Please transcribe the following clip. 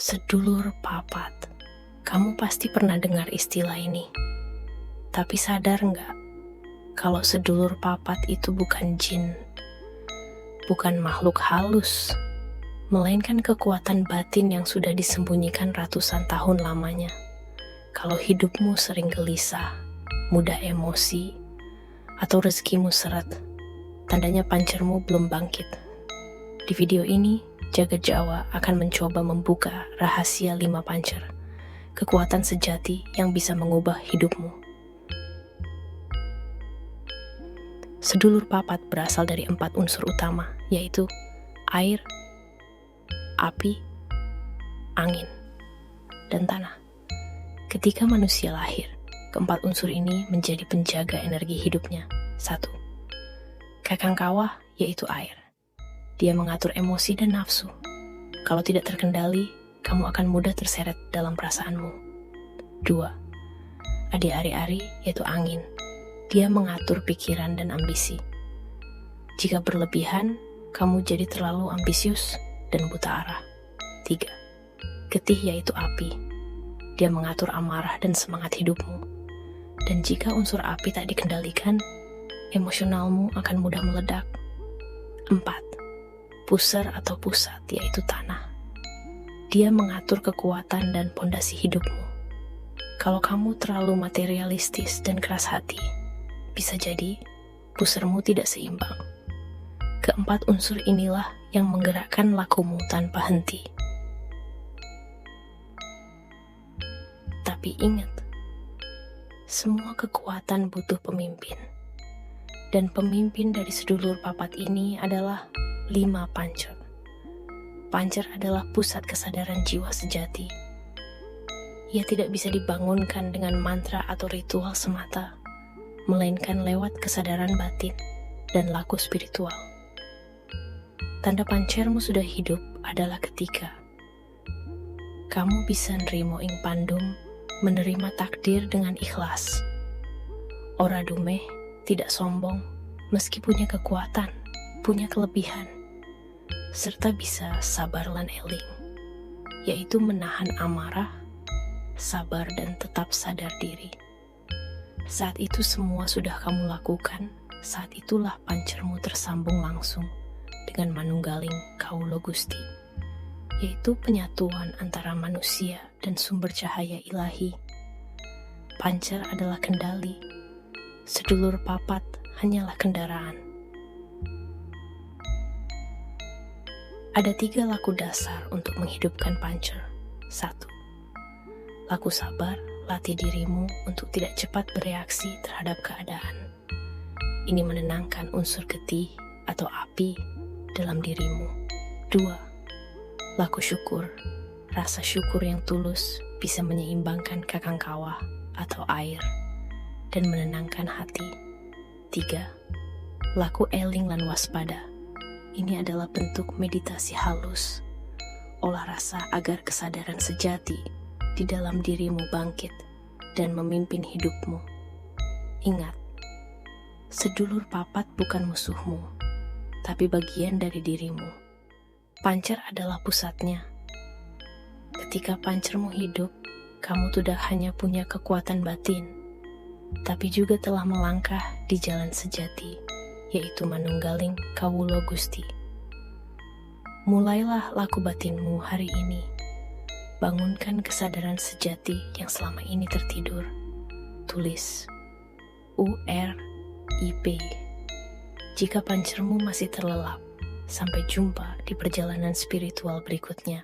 Sedulur papat. Kamu pasti pernah dengar istilah ini. Tapi sadar nggak, kalau sedulur papat itu bukan jin, bukan makhluk halus, melainkan kekuatan batin yang sudah disembunyikan ratusan tahun lamanya. Kalau hidupmu sering gelisah, mudah emosi, atau rezekimu seret, tandanya pancermu belum bangkit. Di video ini, Jagat Jawa akan mencoba membuka rahasia 5 pancer, kekuatan sejati yang bisa mengubah hidupmu. Sedulur papat berasal dari 4 unsur utama, yaitu air, api, angin, dan tanah. Ketika manusia lahir, keempat unsur ini menjadi penjaga energi hidupnya. 1. Kakang kawah, yaitu air. Dia mengatur emosi dan nafsu. Kalau tidak terkendali, kamu akan mudah terseret dalam perasaanmu. 2. Adi ari-ari, yaitu angin. Dia mengatur pikiran dan ambisi. Jika berlebihan, kamu jadi terlalu ambisius dan buta arah. 3. Getih, yaitu api. Dia mengatur amarah dan semangat hidupmu. Dan jika unsur api tak dikendalikan, emosionalmu akan mudah meledak. 4. Pusar atau pusat, yaitu tanah. Dia mengatur kekuatan dan pondasi hidupmu. Kalau kamu terlalu materialistis dan keras hati, bisa jadi pusarmu tidak seimbang. Keempat unsur inilah yang menggerakkan lakumu tanpa henti. Tapi ingat, semua kekuatan butuh pemimpin. Dan pemimpin dari sedulur papat ini adalah 5 pancer. Pancer adalah pusat kesadaran jiwa sejati. Ia tidak bisa dibangunkan dengan mantra atau ritual semata, melainkan lewat kesadaran batin dan laku spiritual. Tanda pancermu sudah hidup adalah ketika kamu bisa nerimo ing pandum, menerima takdir dengan ikhlas. Ora dumeh, tidak sombong, meski punya kekuatan, punya kelebihan, serta bisa sabar lan eling, yaitu menahan amarah, sabar dan tetap sadar diri. Saat itu semua sudah kamu lakukan, saat itulah pancermu tersambung langsung dengan manunggaling Kaulo Gusti, yaitu penyatuan antara manusia dan sumber cahaya ilahi. Pancer adalah kendali, sedulur papat hanyalah kendaraan. Ada 3 laku dasar untuk menghidupkan pancer. 1. Laku sabar, latih dirimu untuk tidak cepat bereaksi terhadap keadaan. Ini menenangkan unsur getih atau api dalam dirimu. 2. Laku syukur, rasa syukur yang tulus bisa menyeimbangkan kakang kawah atau air dan menenangkan hati. 3. Laku eling lan waspada. Ini adalah bentuk meditasi halus, olah rasa agar kesadaran sejati di dalam dirimu bangkit dan memimpin hidupmu. Ingat, sedulur papat bukan musuhmu, tapi bagian dari dirimu. Pancer adalah pusatnya. Ketika pancermu hidup, kamu tidak hanya punya kekuatan batin, tapi juga telah melangkah di jalan sejati, yaitu manunggaling Kaulo Gusti. Mulailah laku batinmu hari ini. Bangunkan kesadaran sejati yang selama ini tertidur. Tulis URIP. Jika pancermu masih terlelap, sampai jumpa di perjalanan spiritual berikutnya.